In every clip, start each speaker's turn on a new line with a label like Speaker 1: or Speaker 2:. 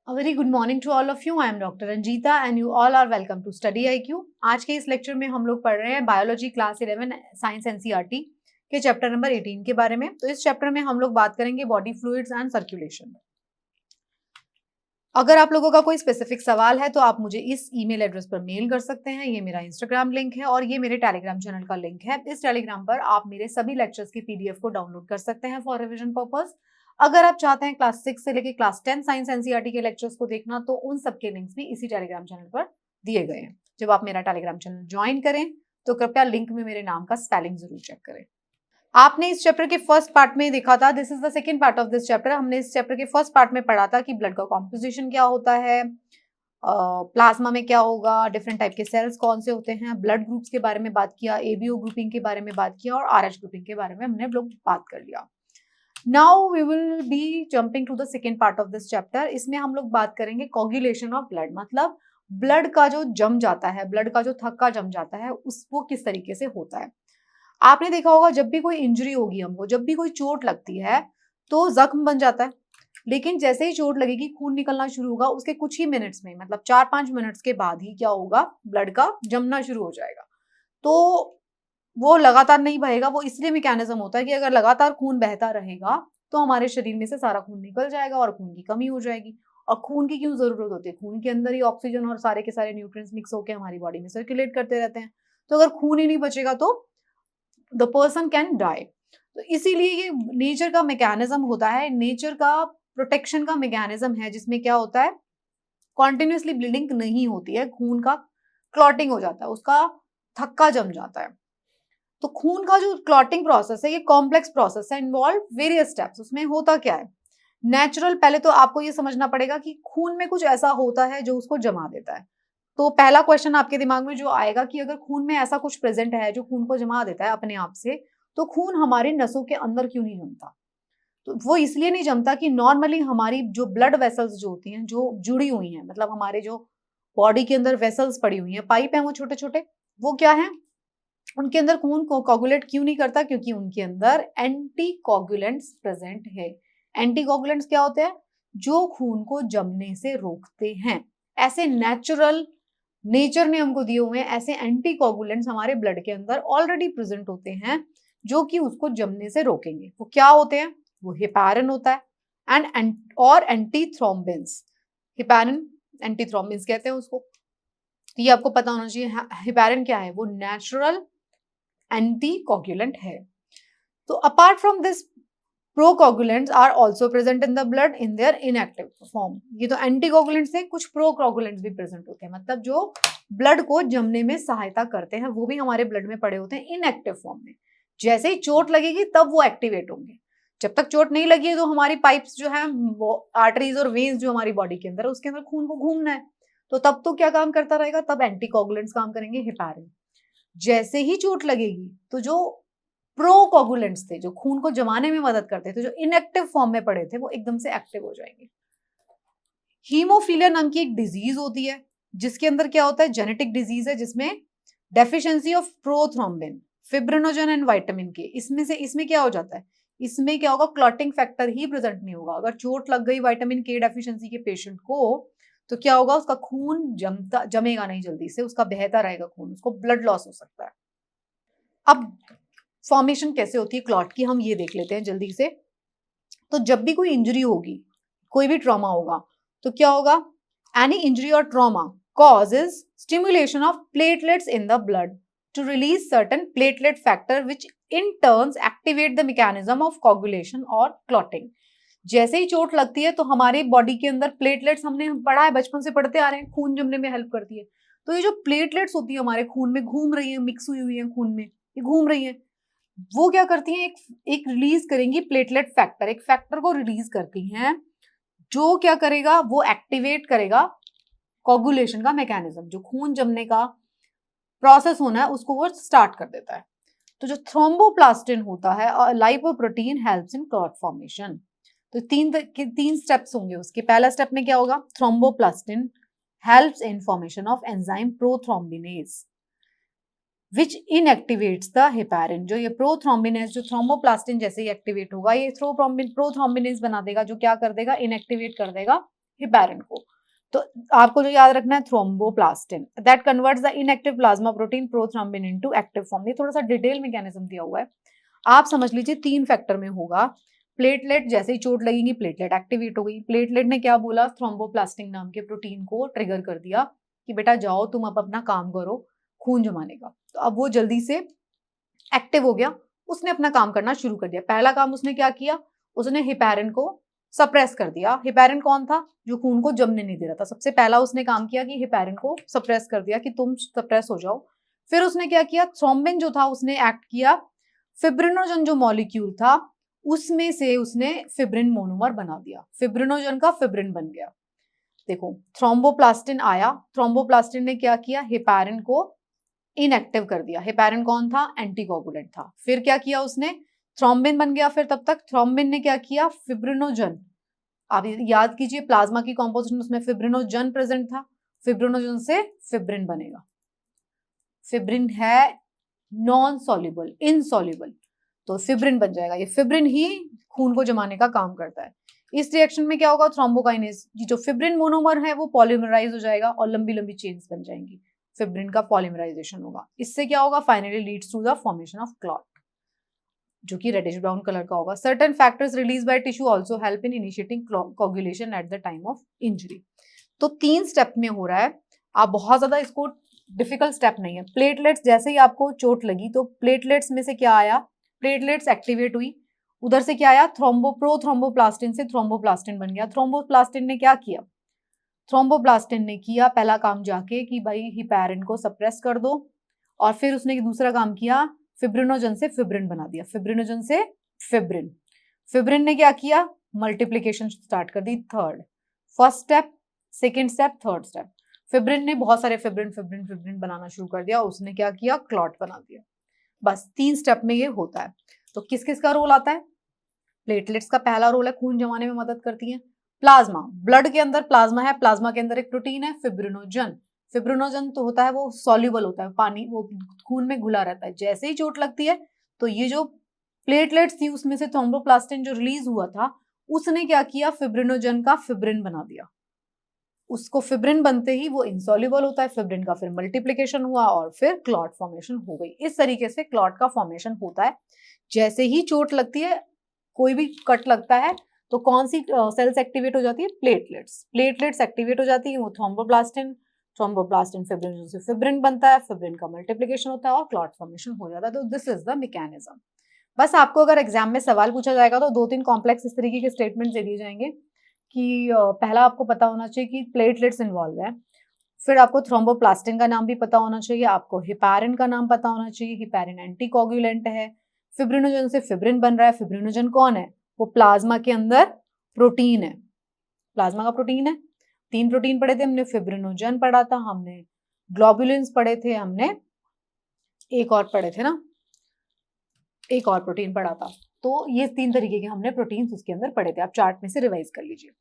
Speaker 1: A very good morning to all of you. I am Dr. Ranjita and you all are welcome to Study IQ. आज के इस lecture में हम लोग पढ़ रहे हैं बायोलॉजी क्लास 11 साइंस एनसीईआरटी के चैप्टर नंबर 18 के बारे में। तो इस चैप्टर में हम लोग बात करेंगे बॉडी फ्लूइड्स एंड सर्कुलेशन। अगर आप लोगों का कोई स्पेसिफिक सवाल है तो आप मुझे इस ईमेल एड्रेस पर मेल कर सकते हैं। ये मेरा इंस्टाग्राम लिंक है और ये मेरे टेलीग्राम चैनल का लिंक है। इस टेलीग्राम पर आप मेरे सभी लेक्चर्स की पीडीएफ को डाउनलोड कर सकते हैं फॉर रिविजन पर्पस। अगर आप चाहते हैं क्लास 6 से लेकर क्लास 10 साइंस एनसीईआरटी के लेक्चर्स को देखना तो उन सबके लिंक्स भी इसी टेलीग्राम चैनल पर दिए गए हैं। जब आप मेरा टेलीग्राम चैनल ज्वाइन करें तो कृपया लिंक में मेरे नाम का स्पेलिंग जरूर चेक करें। आपने इस चैप्टर के फर्स्ट पार्ट में देखा था, this is the second part of this chapter. हमने इस चैप्टर के फर्स्ट पार्ट में पढ़ा था कि ब्लड का कॉम्पोजिशन क्या होता है, प्लाज्मा में क्या होगा, डिफरेंट टाइप के सेल्स कौन से होते हैं, ब्लड ग्रुप्स के बारे में बात किया, एबीओ ग्रुपिंग के बारे में बात किया और आरएच ग्रुपिंग के बारे में हमने लोग बात कर लिया। Now we will be jumping to the second part of this chapter. इसमें हम लोग बात करेंगे कोगुलेशन ऑफ ब्लड, मतलब ब्लड का जो जम जाता है, ब्लड का जो थक्का जम जाता है वो किस तरीके से होता है। आपने देखा होगा जब भी कोई इंजरी होगी हमको, जब भी कोई चोट लगती है तो जख्म बन जाता है, लेकिन जैसे ही चोट लगेगी खून निकलना शुरू होगा, उसके कुछ ही मिनट्स में, मतलब 4-5 मिनट्स के बाद ही क्या होगा, ब्लड का जमना शुरू हो जाएगा। तो वो लगातार नहीं बहेगा, वो इसलिए मैकेनिज्म होता है कि अगर लगातार खून बहता रहेगा तो हमारे शरीर में से सारा खून निकल जाएगा और खून की कमी हो जाएगी। और खून की क्यों जरूरत होती है? खून के अंदर ही ऑक्सीजन और सारे के सारे न्यूट्रिएंट्स मिक्स होकर हमारी बॉडी में सर्कुलेट करते रहते हैं। तो अगर खून ही नहीं बचेगा तो द पर्सन कैन डाई। तो इसीलिए ये नेचर का मैकेनिज्म होता है, नेचर का प्रोटेक्शन का मैकेनिज्म है, जिसमें क्या होता है, कॉन्टिन्यूसली ब्लीडिंग नहीं होती है, खून का क्लॉटिंग हो जाता है, उसका थक्का जम जाता है। तो खून का जो क्लॉटिंग प्रोसेस है ये कॉम्प्लेक्स प्रोसेस है, इन्वॉल्व वेरियस स्टेप्स। उसमें होता क्या है, नेचुरल, पहले तो आपको ये समझना पड़ेगा कि खून में कुछ ऐसा होता है जो उसको जमा देता है। तो पहला क्वेश्चन आपके दिमाग में जो आएगा कि अगर खून में ऐसा कुछ प्रेजेंट है जो खून को जमा देता है अपने आप से, तो खून हमारी नसों के अंदर क्यों नहीं जमता? तो वो इसलिए नहीं जमता कि नॉर्मली हमारी जो ब्लड वेसल्स जो होती हैं, जो जुड़ी हुई हैं, मतलब हमारे जो बॉडी के अंदर वेसल्स पड़ी हुई हैं, पाइप हैं वो छोटे छोटे, वो क्या है, उनके अंदर खून को कोगुलेट क्यों नहीं करता? क्योंकि उनके अंदर एंटीकोगुलेंट्स प्रेजेंट है। एंटीकोगुलेंट्स क्या होते हैं? जो खून को जमने से रोकते हैं। ऐसे नेचर ने हमको दिए हुए हैं ऐसे एंटीकोगुलेंट्स हमारे ब्लड के अंदर ऑलरेडी प्रेजेंट होते हैं जो कि उसको जमने से रोकेंगे। वो क्या होते हैं? वो हेपारिन होता है और एंटीथ्रोम्बिन्स। हेपारिन, एंटीथ्रोम्बिन्स कहते हैं उसको। ये आपको पता होना चाहिए। हेपारिन क्या है? वो नेचुरल एंटीकोगुलेंट है। तो apart from this, procoagulants are also present in the blood in their inactive form. ये तो एंटीकोगुलेंट्स हैं, कुछ प्रोकोगुलेंट्स भी प्रेजेंट होते हैं, मतलब जो ब्लड को जमने में सहायता करते हैं, वो भी हमारे ब्लड में पड़े होते हैं इनएक्टिव फॉर्म में। जैसे ही चोट लगेगी तब वो एक्टिवेट होंगे। जब तक चोट नहीं लगी है तो हमारी पाइप्स जो है, वो आर्टरीज और वेन्स जो हमारी बॉडी के अंदर है, उसके अंदर खून को घूमना है, तो तब तो क्या काम करता रहेगा? तब एंटीकोगुलेंट्स काम करेंगे, हेपारिन। जैसे ही चोट लगेगी तो जो प्रोकोगुलेंट्स थे, जो खून को जमाने में मदद करते थे, जो इनएक्टिव फॉर्म में पड़े थे, वो एकदम से एक्टिव हो जाएंगे। हीमोफीलिया नाम की एक डिजीज होती है जिसके अंदर क्या होता है, जेनेटिक डिजीज है, जिसमें deficiency of prothrombin, fibrinogen and vitamin के, इसमें क्या हो जाता है, इसमें क्या होगा, क्लॉटिंग फैक्टर ही प्रेजेंट नहीं होगा। अगर चोट लग गई विटामिन के डेफिशिएंसी के पेशेंट को तो क्या होगा, उसका खून जमेगा नहीं जल्दी से, उसका बहता रहेगा खून, उसको ब्लड लॉस हो सकता है। अब फॉर्मेशन कैसे होती है क्लॉट की, हम ये देख लेते हैं जल्दी से। तो जब भी कोई इंजरी होगी, कोई भी ट्रॉमा होगा, तो क्या होगा, एनी इंजरी और trauma causes stimulation of platelets in the blood to release certain platelet factor which in turns activate the mechanism of coagulation or clotting। जैसे ही चोट लगती है तो हमारी बॉडी के अंदर प्लेटलेट्स, हमने पढ़ा है, बचपन से पढ़ते आ रहे हैं, खून जमने में हेल्प करती है। तो ये जो प्लेटलेट्स होती है हमारे खून में, घूम रही है, मिक्स हुई है खून में, ये घूम रही है, वो क्या करती हैं, एक रिलीज करेंगी प्लेटलेट फैक्टर, एक फैक्टर को रिलीज करती हैं, जो क्या करेगा, वो एक्टिवेट करेगा कोगुलेशन का मैकेनिज्म, जो खून जमने का प्रोसेस होना है उसको वो स्टार्ट कर देता है। तो जो थ्रोम्बोप्लास्टिन होता है और lipoprotein helps in clot formation. तो तीन स्टेप्स होंगे उसके। पहला स्टेप में क्या होगा, thromboplastin helps in formation of enzyme prothrombinase which inactivates the heparin. जो ये प्रोथ्रोम्बिनेज, जो थ्रोम्बोप्लास्टिन जैसे ही एक्टिवेट होगा, ये प्रोथ्रोम्बिनेज बना देगा, जो क्या कर देगा, इनएक्टिवेट कर देगा हिपैरिन को। तो आपको जो याद रखना है thromboplastin that converts the inactive plasma protein prothrombin into active form. ये थोड़ा सा डिटेल मैकेनिज्म दिया हुआ है, आप समझ लीजिए 3 फैक्टर में होगा। प्लेटलेट, जैसे ही चोट लगेगी प्लेटलेट एक्टिवेट हो गई। प्लेटलेट ने क्या बोला, थ्रोम्बोप्लास्टिन नाम के प्रोटीन को ट्रिगर कर दिया कि बेटा जाओ तुम अब अपना काम करो खून जमाने का। तो अब वो जल्दी से एक्टिव हो गया, उसने अपना काम करना शुरू कर दिया। पहला काम उसने क्या किया, उसने हिपैरिन को सप्रेस कर दिया। हिपैरिन कौन था, जो खून को जमने नहीं दे रहा था। सबसे पहला उसने काम किया कि हिपैरिन को सप्रेस कर दिया कि तुम सप्रेस हो जाओ। फिर उसने क्या किया, थ्रोम्बिन जो था उसने एक्ट किया, फिब्रिनोजन जो मॉलिक्यूल था उसमें से उसने फिब्रिन मोनोमर बना दिया, फिब्रिनोजन का फिब्रिन बन गया। देखो थ्रोम्बोप्लास्टिन आया, थ्रोम्बोप्लास्टिन ने क्या किया, हिपैरिन को इनएक्टिव कर दिया। हिपैरिन कौन था, एंटीकोगुलेंट था। फिर क्या किया उसने, थ्रोम्बिन बन गया। फिर तब तक थ्रोम्बिन ने क्या किया, फिब्रिनोजन, आप याद कीजिए प्लाज्मा की कॉम्पोजिशन उसमें फिब्रिनोजन प्रेजेंट था, फिब्रिनोजन से फिब्रिन बनेगा। फिब्रिन है नॉन सॉल्युबल, इनसॉल्युबल, तो फिब्रिन बन जाएगा। ये फिब्रिन ही खून को जमाने का काम करता है। इस रिएक्शन में क्या होगा, थ्रोम्बोकाइनेज, जो फिब्रिन मोनोमर है वो पॉलीमराइज हो जाएगा और लंबी लंबी चेन्स बन जाएंगी, फिब्रिन का पॉलीमराइजेशन होगा। इससे क्या होगा, finally leads to the formation of clot, जो कि रेडिश ब्राउन कलर का होगा। Certain factors release by tissue also help in initiating coagulation at the time of injury. तो 3 स्टेप में हो रहा है, आप बहुत ज्यादा इसको डिफिकल्ट स्टेप नहीं है। प्लेटलेट्स, जैसे ही आपको चोट लगी तो प्लेटलेट्स में से क्या आया, प्लेटलेट्स एक्टिवेट हुई, उधर से क्या आया, प्रोथ्रोम्बोप्लास्टिन से थ्रोम्बोप्लास्टिन बन गया। थ्रोम्बोप्लास्टिन ने क्या किया, थ्रोम्बोप्लास्टिन ने किया पहला काम जाके कि भाई हिपैरिन को सप्रेस कर दो, और फिर उसने दूसरा काम किया, फिब्रिनोजन से फिब्रिन बना दिया, फिब्रिनोजन से फिब्रिन। फिब्रिन ने क्या किया, मल्टीप्लीकेशन स्टार्ट कर दी, third, first step, second step, third step. Fibrin ने बहुत सारे फिब्रिन फिब्रिन फिब्रिन बनाना शुरू कर दिया, उसने क्या किया, क्लॉट बना दिया। बस 3 स्टेप में ये होता है। तो किस किस का रोल आता है, प्लेटलेट्स का पहला रोल है, खून जमाने में मदद करती है। प्लाज्मा, ब्लड के अंदर प्लाज्मा है, प्लाज्मा के अंदर एक प्रोटीन है फिब्रिनोजन। फिब्रिनोजन तो होता है वो सॉल्युबल होता है, पानी वो खून में घुला रहता है। जैसे ही चोट लगती है तो ये जो प्लेटलेट्स थी उसमें से थ्रोम्बोप्लास्टिन जो रिलीज हुआ था उसने क्या किया, फिब्रिनोजन का फिब्रिन बना दिया। उसको फिब्रिन बनते ही वो इंसॉल्युबल होता है, फिब्रिन का फिर मल्टीप्लिकेशन हुआ और फिर क्लॉट फॉर्मेशन हो गई। इस तरीके से क्लॉट का फॉर्मेशन होता है। जैसे ही चोट लगती है, कोई भी कट लगता है, तो कौन सी सेल्स एक्टिवेट हो जाती है, प्लेटलेट्स। प्लेटलेट्स एक्टिवेट हो जाती है, वो थ्रोम्बोप्लास्टिन, थ्रोम्बोप्लास्टिन फिब्रिन से फिब्रिन बनता है, फिब्रिन का मल्टीप्लिकेशन होता है और क्लॉट फॉर्मेशन हो जाता है। तो दिस इज द मैकेनिज्म। बस आपको अगर एग्जाम में सवाल पूछा जाएगा तो 2-3 कॉम्प्लेक्स इस तरीके के स्टेटमेंट दे दिए जाएंगे कि पहला आपको पता होना चाहिए कि प्लेटलेट्स इन्वॉल्व है, फिर आपको थ्रोम्बोप्लास्टिन का नाम भी पता होना चाहिए, आपको हिपैरिन का नाम पता होना चाहिए, हिपैरिन एंटीकोगुलेंट है, फिब्रिनोजन से फिब्रिन बन रहा है। फिब्रिनोजन कौन है, वो प्लाज्मा के अंदर प्रोटीन है, प्लाज्मा का प्रोटीन है। 3 प्रोटीन पढ़े थे हमने, फिब्रिनोजन पढ़ा था हमने, ग्लोबुलिन्स पढ़े थे हमने, एक और पढ़े थे ना, एक और प्रोटीन पढ़ा था। तो ये 3 तरीके के हमने प्रोटीन्स उसके अंदर पढ़े थे, आप चार्ट में से रिवाइज कर लीजिए।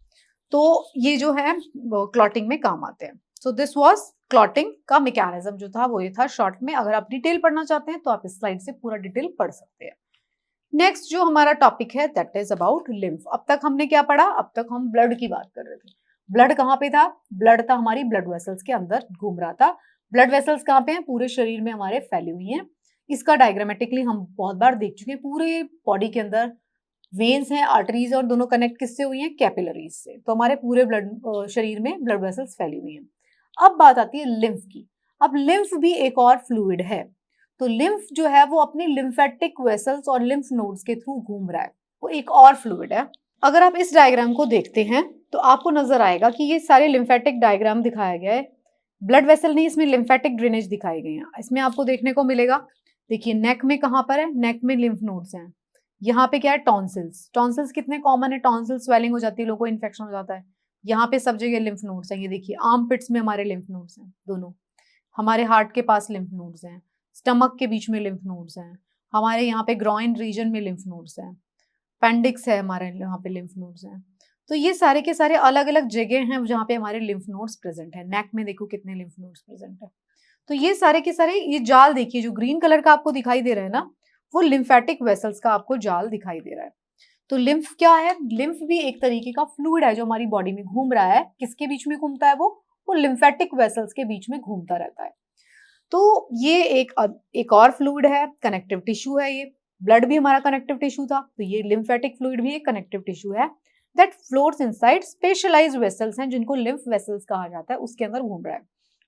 Speaker 1: तो ये जो है क्लॉटिंग में काम आते हैं। सो दिस वाज क्लॉटिंग का मैकेनिज्म जो था वो ये था शॉर्ट में। अगर आप डिटेल पढ़ना चाहते हैं तो आप इस स्लाइड से पूरा डिटेल पढ़ सकते हैं। नेक्स्ट जो हमारा टॉपिक है दैट इज अबाउट लिम्फ। अब तक हमने क्या पढ़ा, अब तक हम ब्लड की बात कर रहे थे। ब्लड कहाँ पे था, ब्लड था हमारी ब्लड वेसल्स के अंदर घूम रहा था। ब्लड वेसल्स कहाँ पे हैं, पूरे शरीर में हमारे फैली हुई हैं। इसका डायग्रामेटिकली हम बहुत बार देख चुके हैं। पूरे बॉडी के अंदर वेन्स हैं, आर्टरीज, और दोनों कनेक्ट किससे हुई हैं, कैपिलरीज से। तो हमारे पूरे ब्लड शरीर में ब्लड वेसल्स फैली हुई हैं। अब बात आती है लिम्फ की। अब लिम्फ भी एक और फ्लूइड है। तो लिम्फ जो है वो अपनी लिम्फेटिक वेसल्स और लिम्फ नोड्स के थ्रू घूम रहा है, वो एक और फ्लूइड है। अगर आप इस डायग्राम को देखते हैं तो आपको नजर आएगा कि ये सारे लिम्फेटिक डायग्राम दिखाया गया है, ब्लड वेसल नहीं, इसमें लिम्फेटिक ड्रेनेज दिखाई गई है। इसमें आपको देखने को मिलेगा, देखिए नेक में कहाँ पर है, नेक में लिम्फ नोड्स हैं। यहाँ पे क्या है, टॉन्सिल्स। टॉन्सिल्स कितने कॉमन है, टॉन्सिल स्वेलिंग हो जाती है, लोगों को इन्फेक्शन हो जाता है। यहाँ पे सब जगह लिम्फ नोड्स हैं। ये देखिए आर्म पिट्स में हमारे लिम्फ नोड्स हैं दोनों, हमारे हार्ट के पास लिम्फ नोड्स हैं, स्टमक के बीच में लिम्फ नोड्स हैं, हमारे यहाँ पे ग्रॉइन रीजन में लिम्फ नोड्स हैं, पेंडिक्स है हमारे यहाँ पे लिम्फ नोड्स हैं। तो ये सारे के सारे अलग अलग जगह हैं जहाँ पे हमारे लिम्फ नोड्स प्रेजेंट है। नेक में देखो कितने लिम्फ नोड्स प्रेजेंट है। तो ये सारे के सारे, ये जाल देखिए जो ग्रीन कलर का आपको दिखाई दे रहा है ना, वो लिम्फेटिक वेसल्स का आपको जाल दिखाई दे रहा है। तो लिम्फ क्या है? लिम्फ भी एक तरीके का फ्लूइड है जो हमारी बॉडी में घूम रहा है। किसके बीच में घूमता है वो लिम्फेटिक वेसल्स के बीच में घूमता रहता है। तो ये एक और फ्लूइड है, कनेक्टिव टिश्यू है ये। ब्लड भी हमारा कनेक्टिव टिश्यू था, तो ये लिम्फेटिक फ्लूइड भी एक कनेक्टिव टिश्यू है that floats inside specialised vessels हैं जिनको लिम्फ वेसल्स कहा जाता है, उसके अंदर घूम रहा है।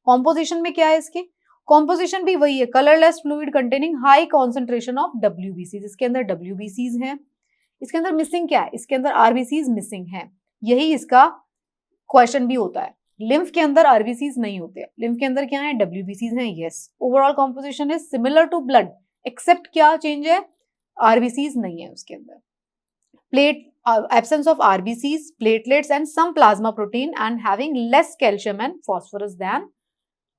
Speaker 1: कॉम्पोजिशन में क्या है इसके? कॉम्पोजिशन भी वही है, colourless fluid containing high concentration of WBCs। इसके अंदर WBCs हैं। इसके अंदर मिसिंग क्या है? इसके अंदर RBCs मिसिंग है। यही इसका क्वेश्चन भी होता है। लिम्फ के अंदर RBCs नहीं होते, लिम्फ के अंदर क्या है? WBCs हैं। Yes, overall composition is similar to blood, except क्या चेंज है? RBCs नहीं है उसके अंदर। Absence of RBCs, platelets and some plasma protein and having less calcium and phosphorus than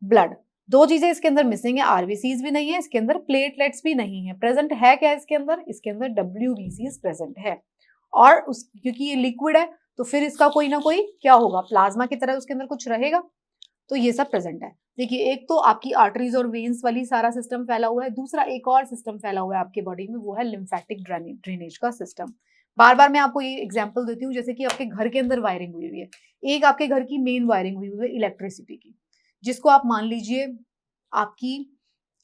Speaker 1: blood। दो चीजें इसके अंदर मिसिंग है, RBCs भी नहीं है, इसके अंदर प्लेटलेट्स भी नहीं है। प्रेजेंट है क्या इसके अंदर? इसके अंदर WBCs प्रेजेंट है। और क्योंकि ये लिक्विड है तो फिर इसका कोई ना कोई क्या होगा? प्लाज्मा की तरह उसके अंदर कुछ रहेगा। तो ये सब प्रेजेंट है। देखिए, एक तो आपकी आर्टरीज और वेन्स वाली सारा सिस्टम फैला हुआ है, दूसरा एक और सिस्टम फैला हुआ है आपके बॉडी में, वो है लिम्फेटिक ड्रेनेज का सिस्टम। बार बार मैं आपको ये एग्जांपल देती हूँ, जैसे कि आपके घर के अंदर वायरिंग हुई हुई है। एक आपके घर की मेन वायरिंग हुई हुई है इलेक्ट्रिसिटी की, जिसको आप मान लीजिए आपकी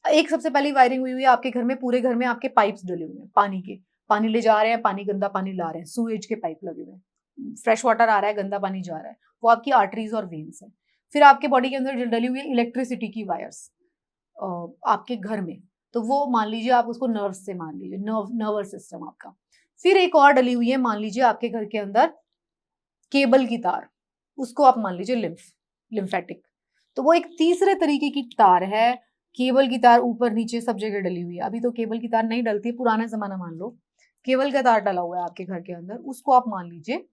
Speaker 1: एक सबसे पहली वायरिंग हुई हुई है आपके घर में, पूरे घर में आपके पाइप्स डले हुए हैं पानी के, पानी ले जा रहे हैं, पानी गंदा पानी ला रहे हैं, सूएज के पाइप लगे हुए हैं, फ्रेश वाटर आ रहा है, गंदा पानी जा रहा है, वो आपकी आर्टरीज और वेन्स है। फिर आपके बॉडी के अंदर डली हुई है इलेक्ट्रिसिटी की वायर्स आपके घर में, तो वो मान लीजिए आप उसको नर्व्स से मान लीजिए, नर्वस सिस्टम आपका। फिर एक और डली हुई है मान लीजिए आपके घर के अंदर केबल की तार, उसको आप मान लीजिए लिम्फेटिक। तो वो एक तीसरे तरीके की तार है, केबल की तार ऊपर नीचे सब जगह डली हुई है। अभी तो केबल की तार नहीं डलती, पुराना जमाना मान लो, केबल का तार डला हुआ है आपके घर के अंदर, उसको आप मान लीजिए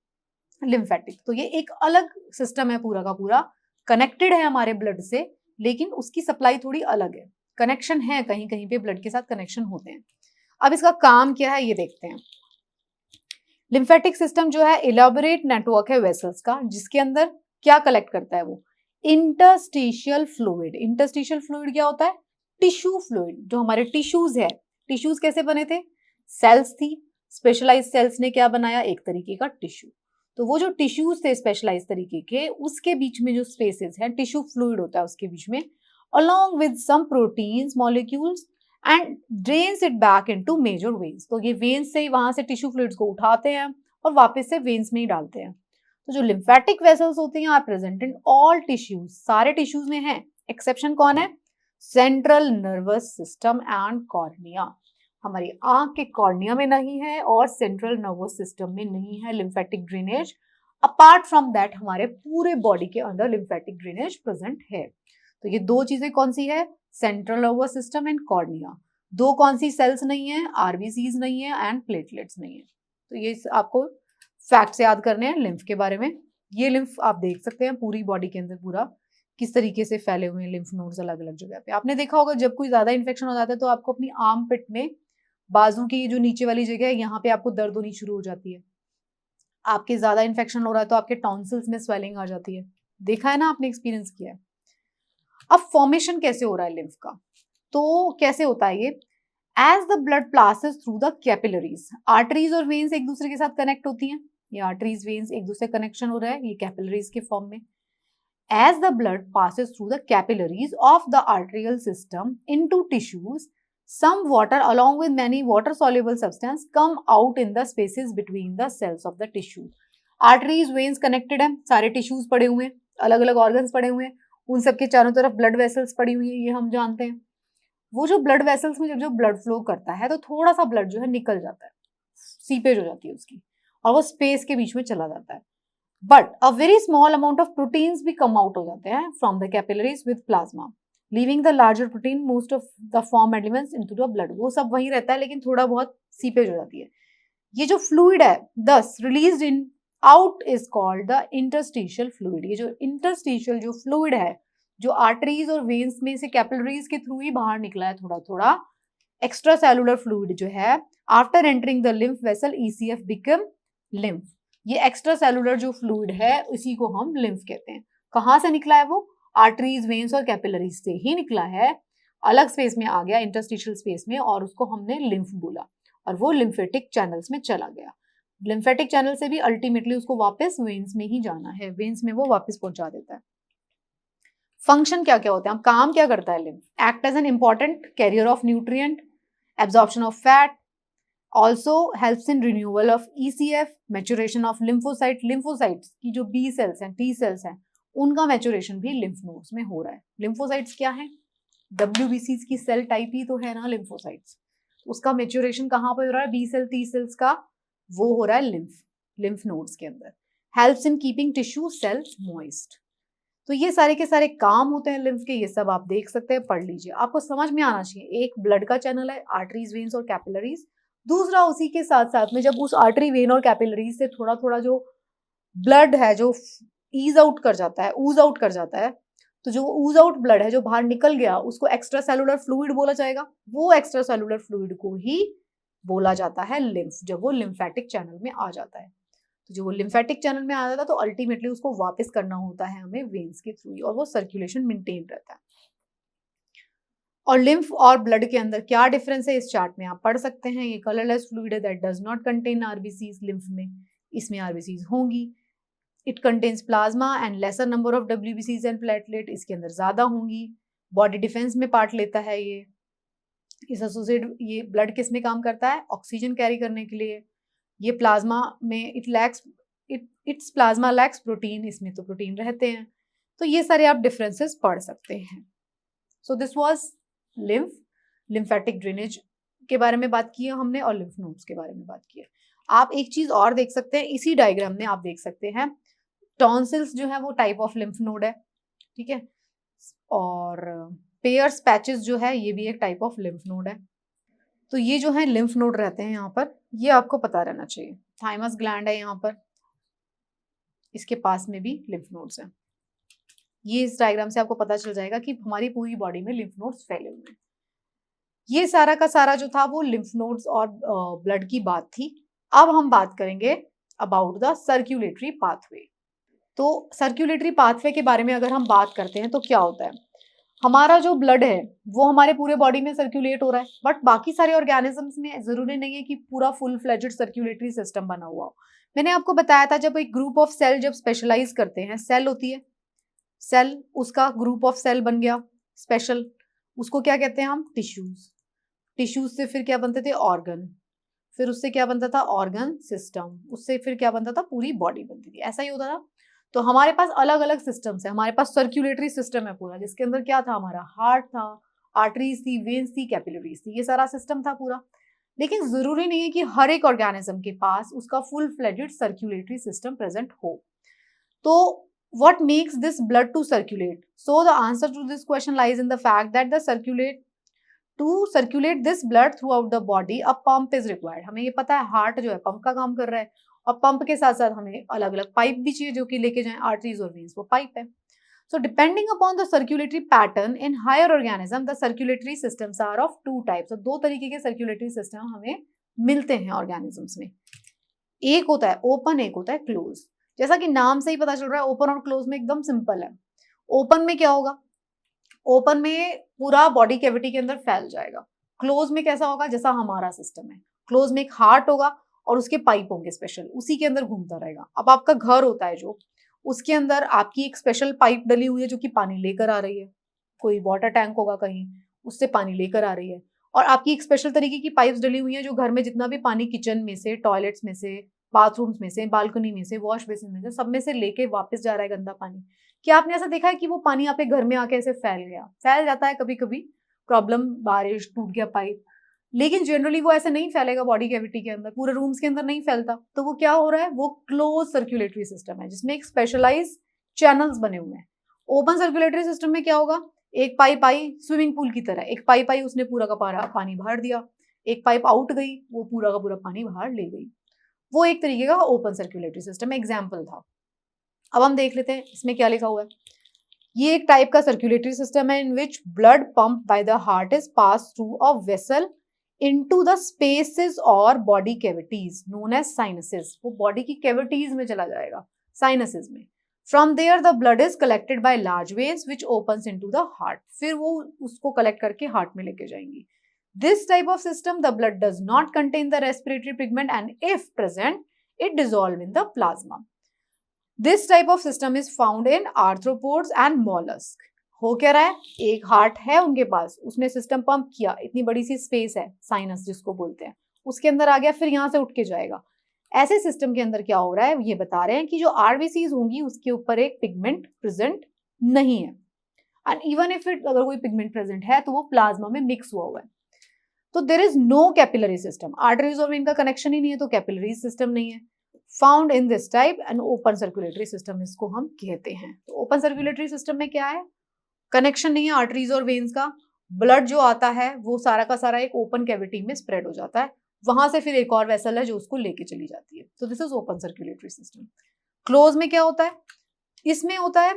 Speaker 1: लिम्फेटिक। तो ये एक अलग सिस्टम है, पूरा का पूरा कनेक्टेड है हमारे ब्लड से, लेकिन उसकी सप्लाई थोड़ी अलग है। कनेक्शन है, कहीं कहीं पे ब्लड के साथ कनेक्शन होते हैं। अब इसका काम क्या है ये देखते हैं। लिम्फेटिक सिस्टम जो है इलेबोरेट नेटवर्क है वेसल्स का, जिसके अंदर क्या कलेक्ट करता है? वो इंटरस्टिशियल फ्लूइड। इंटरस्टिशियल फ्लूइड क्या होता है? Tissue fluid. जो हमारे टिश्यूज है, टिश्यूज कैसे बने थे? सेल्स थी, स्पेशलाइज्ड सेल्स ने क्या बनाया? एक तरीके का टिश्यू। तो वो जो टिश्यूज थे स्पेशलाइज तरीके के, उसके बीच में जो स्पेसेस हैं, टिश्यू फ्लूइड होता है उसके बीच में, along with some proteins molecules and drains it back into major veins। तो ये वेन्स से वहां से टिश्यू फ्लूइड्स को उठाते हैं और वापस से वेन्स में ही डालते हैं। तो जो लिम्फेटिक वेसल्स होती हैं are present in all tissues, सारे टिश्यूज में है। एक्सेप्शन कौन है? Central nervous system and cornea. हमारी आंख के कॉर्निया में नहीं है और सेंट्रल नर्वस सिस्टम में नहीं है lymphatic drainage. Apart from that हमारे पूरे बॉडी के अंदर लिम्फेटिक ड्रेनेज प्रेजेंट है। तो ये दो चीजें कौन सी है? Central nervous system and cornea. दो कौन सी सेल्स नहीं है? RBCs नहीं है एंड प्लेटलेट्स नहीं है। तो ये आपको फैक्ट्स याद करने हैं लिम्फ के बारे में। ये लिम्फ आप देख सकते हैं पूरी बॉडी के अंदर पूरा किस तरीके से फैले हुए हैं लिम्फ नोड्स अलग अलग जगह पे। आपने देखा होगा जब कोई ज्यादा इन्फेक्शन हो जाता है तो आपको अपनी आर्म पिट में, बाजू की जो नीचे वाली जगह है, यहाँ पे आपको दर्द होनी शुरू हो जाती है। आपके ज्यादा इन्फेक्शन हो रहा है तो आपके टॉन्सिल्स में स्वेलिंग आ जाती है। देखा है ना आपने, एक्सपीरियंस किया है। अब फॉर्मेशन कैसे हो रहा है लिम्फ का? तो कैसे होता है ये? As the blood passes through the capillaries, arteries और वेन्स एक दूसरे के साथ कनेक्ट होती हैं। ये आर्टरीज वेन्स एक दूसरे कनेक्शन हो रहा है, ये कैपिलरीज के फॉर्म में। As the blood passes through the capillaries of the arterial system into tissues, some water along with many water soluble substance come out in the spaces between the cells of the tissue। Arteries veins connected है, सारे tissues पड़े हुए हैं, अलग अलग organs पड़े हुए हैं, उन सबके चारों तरफ ब्लड वेसल्स पड़ी हुई है, ये हम जानते हैं। वो जो ब्लड वेसल्स में जब जो ब्लड फ्लो करता है तो थोड़ा सा ब्लड जो है निकल जाता है, सीपेज हो जाती है उसकी, और वो स्पेस के बीच में चला जाता है। But a very small amount of proteins भी कम आउट हो जाते हैं from the capillaries with plasma, leaving the larger protein most of the form elements into the blood. वो सब वहीं रहता है लेकिन थोड़ा बहुत सीपेज हो जाती है। ये जो फ्लूइड है दस released in out is called the interstitial fluid. ये जो इंटरस्टिशियल जो फ्लूइड है, जो आर्टरीज और वेन्स में से कैपिलरीज के थ्रू ही बाहर निकला है थोड़ा थोड़ा, एक्स्ट्रा सेलुलर फ्लूइड जो है, after entering the lymph vessel ECF become lymph. ये एक्स्ट्रा सेलुलर जो फ्लूइड है इसी को हम लिम्फ कहते हैं। कहाँ से निकला है वो? आर्टरीज वेन्स और कैपिलरीज से ही निकला है, अलग स्पेस में आ गया इंटरस्टिशियल स्पेस में, और उसको हमने लिम्फ बोला और वो लिम्फेटिक चैनल्स में चला गया। लिम्फेटिक चैनल से भी अल्टीमेटली उसको वापस वेन्स में ही जाना है, वेन्स में वो वापस पहुंचा देता है। फंक्शन क्या क्या होते हैं, काम क्या करता है lymph? Act as an important carrier of nutrient, absorption of fat, also helps in renewal of ECF, maturation of lymphocyte, lymphocytes की जो B सेल्स हैं, T सेल्स हैं, उनका मैच्योरेशन भी लिम्फ नोड्स में हो रहा है। लिम्फोसाइट्स क्या है? WBCs की सेल टाइप ही तो है ना लिम्फोसाइट्स। उसका मैच्योरेशन कहाँ पर हो रहा है? B सेल T सेल्स का वो हो रहा है लिम्फ नोड्स के अंदर। Helps in keeping tissue cells moist. तो ये सारे के सारे काम होते हैं लिम्फ के, ये सब आप देख सकते हैं, पढ़ लीजिए, आपको समझ में आना चाहिए। एक ब्लड का चैनल है, आर्टरीज, वेन्स और कैपिलरीज। दूसरा उसी के साथ साथ में जब उस आर्टरी, वेन और कैपिलरीज से थोड़ा थोड़ा जो ब्लड है जो ईज आउट कर जाता है, ऊज आउट कर जाता है, तो जो ऊज आउट ब्लड है जो बाहर निकल गया उसको एक्स्ट्रा सेलुलर फ्लूइड बोला जाएगा। वो एक्स्ट्रा सेलुलर फ्लूइड को ही बोला जाता है लिम्फ, जब वो लिम्फेटिक चैनल में आ जाता है। तो जो वो लिम्फेटिक चैनल में आ जाता है तो अल्टीमेटली उसको वापस करना होता है हमें वेन्स के थ्रू ही, और वो सर्कुलेशन मेंटेन रहता है। और लिम्फ और ब्लड के अंदर क्या डिफरेंस है इस चार्ट में आप पढ़ सकते हैं। ये कलरलेस फ्लूइड है that does not contain RBCs. Lymph में, इसमें आरबीसीज होंगी। It contains plasma and lesser number of WBCs and platelet, इसके अंदर ज्यादा होंगी। बॉडी डिफेंस में पार्ट लेता है ये। इस एसोसिएट, ये ब्लड किस में काम करता है? ऑक्सीजन कैरी करने के लिए। ये प्लाज्मा में इट्स प्लाज्मा लैक्स प्रोटीन, इसमें तो प्रोटीन रहते हैं। तो ये सारे आप डिफरेंसेस पढ़ सकते हैं। So this was lymphatic drainage के बारे में बात की है हमने, और लिम्फ नोड्स के बारे में बात की है। आप एक चीज और देख सकते हैं इसी डायग्राम में, आप देख सकते हैं टॉन्सिल्स जो है वो टाइप ऑफ लिम्फ नोड है, ठीक है। और पेयर्स पैचेस जो है ये भी एक टाइप ऑफ लिम्फ नोड है। तो ये जो है लिम्फ नोड रहते हैं यहाँ पर, ये आपको पता रहना चाहिए। थाइमस ग्लैंड है यहाँ पर, इसके पास में भी लिम्फ नोड्स हैं। ये इस डायग्राम से आपको पता चल जाएगा कि हमारी पूरी बॉडी में लिम्फ नोड्स फैले हुए हैं। ये सारा का सारा जो था वो लिम्फ नोड्स और ब्लड की बात थी। अब हम बात करेंगे अबाउट द सर्कुलेटरी पाथवे। तो सर्कुलेटरी पाथवे के बारे में अगर हम बात करते हैं तो क्या होता है, हमारा जो ब्लड है वो हमारे पूरे बॉडी में सर्कुलेट हो रहा है, बट बाकी सारे ऑर्गेनिजम्स में जरूरी नहीं है कि पूरा फुल फ्लेजेड सर्कुलेटरी सिस्टम बना हुआ हो। मैंने आपको बताया था जब एक ग्रुप ऑफ सेल जब स्पेशलाइज करते हैं, सेल होती है, सेल उसका ग्रुप ऑफ सेल बन गया स्पेशल, उसको क्या कहते हैं हम? टिश्यूज। टिश्यूज से फिर क्या बनते थे? ऑर्गन। फिर उससे क्या बनता था? Organ system. उससे फिर क्या बनता था? पूरी बॉडी बनती थी। ऐसा ही होता था। तो हमारे पास अलग अलग सिस्टम्स है। हमारे पास सर्कुलेटरी सिस्टम है पूरा, जिसके अंदर क्या था? हमारा हार्ट था, आर्टरीज थी, वेन्स थी, कैपिलरीज थी, ये सारा सिस्टम था पूरा। लेकिन जरूरी नहीं है कि हर एक ऑर्गेनिज्म के पास उसका full fledged circulatory system present हो। तो what makes this blood to circulate? So the answer to this question lies in the fact that to circulate this blood throughout the body a pump is required. हमें ये पता है heart जो है pump का काम कर रहा है, और पंप के साथ साथ हमें अलग अलग पाइप भी चाहिए जो कि लेके जाएं आर्टरीज और वेन्स, वो पाइप है। So depending upon the circulatory pattern in higher organism, the circulatory systems are of two types. So दो तरीके के circulatory system हमें मिलते हैं organisms में। एक होता है ओपन, एक होता है क्लोज। जैसा कि नाम से ही पता चल रहा है ओपन और क्लोज में एकदम सिंपल है। ओपन में क्या होगा? ओपन में पूरा बॉडी कैविटी के अंदर फैल जाएगा। क्लोज में कैसा होगा? जैसा हमारा सिस्टम है, क्लोज में एक हार्ट होगा और उसके पाइप होंगे स्पेशल, उसी के अंदर घूमता रहेगा। अब आपका घर होता है जो, उसके अंदर आपकी एक स्पेशल पाइप डली हुई है जो कि पानी लेकर आ रही है, कोई वाटर टैंक होगा कहीं, उससे पानी लेकर आ रही है। और आपकी एक स्पेशल तरीके की पाइप्स डली हुई है जो घर में जितना भी पानी किचन में से, टॉयलेट्स में से, बाथरूम्स में से, बालकनी में से, वॉश बेसिन में से, सब में से लेके वापस जा रहा है गंदा पानी। क्या आपने ऐसा देखा है कि वो पानी आपके घर में आके ऐसे फैल गया? फैल जाता है कभी कभी, प्रॉब्लम, बारिश, टूट गया पाइप, लेकिन जनरली वो ऐसे नहीं फैलेगा बॉडी कैविटी के अंदर, पूरे रूम्स के अंदर नहीं फैलता। तो वो क्या हो रहा है? वो क्लोज सर्कुलेटरी सिस्टम है जिसमें एक स्पेशलाइज चैनल्स बने हुए हैं। ओपन सर्कुलेटरी सिस्टम में क्या होगा? एक पाइप आई स्विमिंग पूल की तरह, एक पाइप आई उसने पूरा का पूरा पानी बाहर दिया, एक पाइप आउट गई वो पूरा का पूरा पानी बाहर ले गई। वो एक तरीके का ओपन सर्कुलेटरी सिस्टम एग्जाम्पल था। अब हम देख लेते हैं इसमें क्या लिखा हुआ है। ये एक टाइप का सर्कुलेटरी सिस्टम है in which blood pump by the heart is pass through a vessel into the spaces और body cavities known as sinuses. वो बॉडी की कैविटीज में चला जाएगा, साइनसेस में। From there the blood is collected by large veins which opens into the heart. फिर वो उसको कलेक्ट करके हार्ट में लेके जाएंगी। This type of system the blood does not contain the respiratory pigment and if present it dissolve in the plasma. This type of system is found in arthropods and mollusk. हो क्या रहा है, एक heart है उनके पास, उसने system pump किया, इतनी बड़ी सी स्पेस है, साइनस जिसको बोलते हैं, उसके अंदर आ गया, फिर यहाँ से उठ के जाएगा। ऐसे सिस्टम के अंदर क्या हो रहा है, ये बता रहे हैं कि जो आरबीसीज होंगी उसके ऊपर एक पिगमेंट प्रेजेंट नहीं है, एंड इवन इफ इट अगर कोई पिगमेंट प्रेजेंट है तो वो प्लाज्मा में मिक्स हुआ है। तो there is no capillary system, arteries और वेन का कनेक्शन ही नहीं है, तो कैपिलरी सिस्टम नहीं है। Found in this type and open circulatory system इसको हम कहते हैं। तो ओपन सर्कुलेटरी सिस्टम में क्या है, कनेक्शन नहीं है आर्टरीज और वेन्स का, ब्लड जो आता है वो सारा का सारा एक ओपन कैविटी में स्प्रेड हो जाता है, वहां से फिर एक और वेसल है जो उसको लेके चली जाती है। तो this is open circulatory system. Close में क्या होता है, इसमें होता है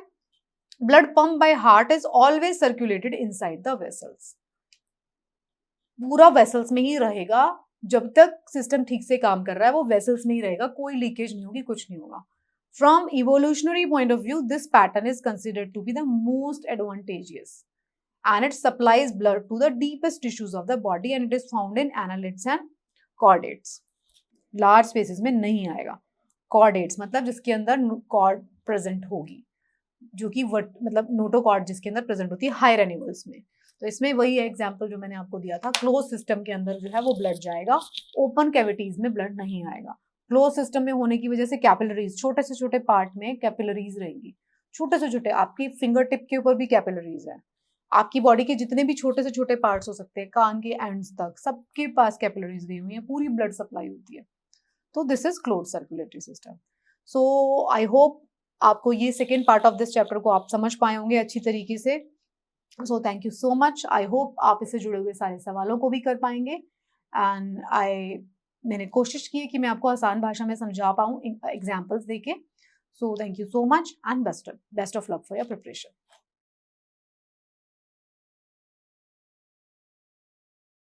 Speaker 1: blood pump by heart is always circulated inside the vessels, पूरा वेसल्स में ही रहेगा, जब तक सिस्टम ठीक से काम कर रहा है वो वेसल्स में ही रहेगा, कोई लीकेज नहीं होगी, कुछ नहीं होगा। From evolutionary point of view, this pattern is considered to be the most advantageous, and it supplies blood to the deepest tissues of the body, and it is found in annelids and chordates. Large spaces में नहीं आएगा। Chordates मतलब जिसके अंदर chord present होगी, जो कि मतलब नोटोकॉर्ड जिसके अंदर प्रेजेंट होती है हायर एनिमल्स में। तो इसमें वही है एग्जांपल जो मैंने आपको दिया था, क्लोज सिस्टम के अंदर जो है वो ब्लड जाएगा, ओपन कैविटीज में ब्लड नहीं आएगा। क्लोज सिस्टम में होने की वजह से कैपिलरीज, छोटे से छोटे पार्ट में कैपिलरीज रहेंगी, छोटे से छोटे, आपकी फिंगर टिप के ऊपर भी कैपिलरीज है, आपकी बॉडी के जितने भी छोटे से छोटे पार्ट्स हो सकते हैं, कान के एंड्स तक, सबके पास कैपिलरीज गई हुई है, पूरी ब्लड सप्लाई होती है। तो this is close circulatory system. So I hope आपको ये second part of this chapter को आप समझ पाए होंगे अच्छी तरीके से। So thank you so much. I hope आप इससे जुड़े हुए सारे सवालों को भी कर पाएंगे, एंड मैंने कोशिश की है कि मैं आपको आसान भाषा में समझा पाऊँ एग्जाम्पल्स देके। So thank you so much and best of luck for your preparation.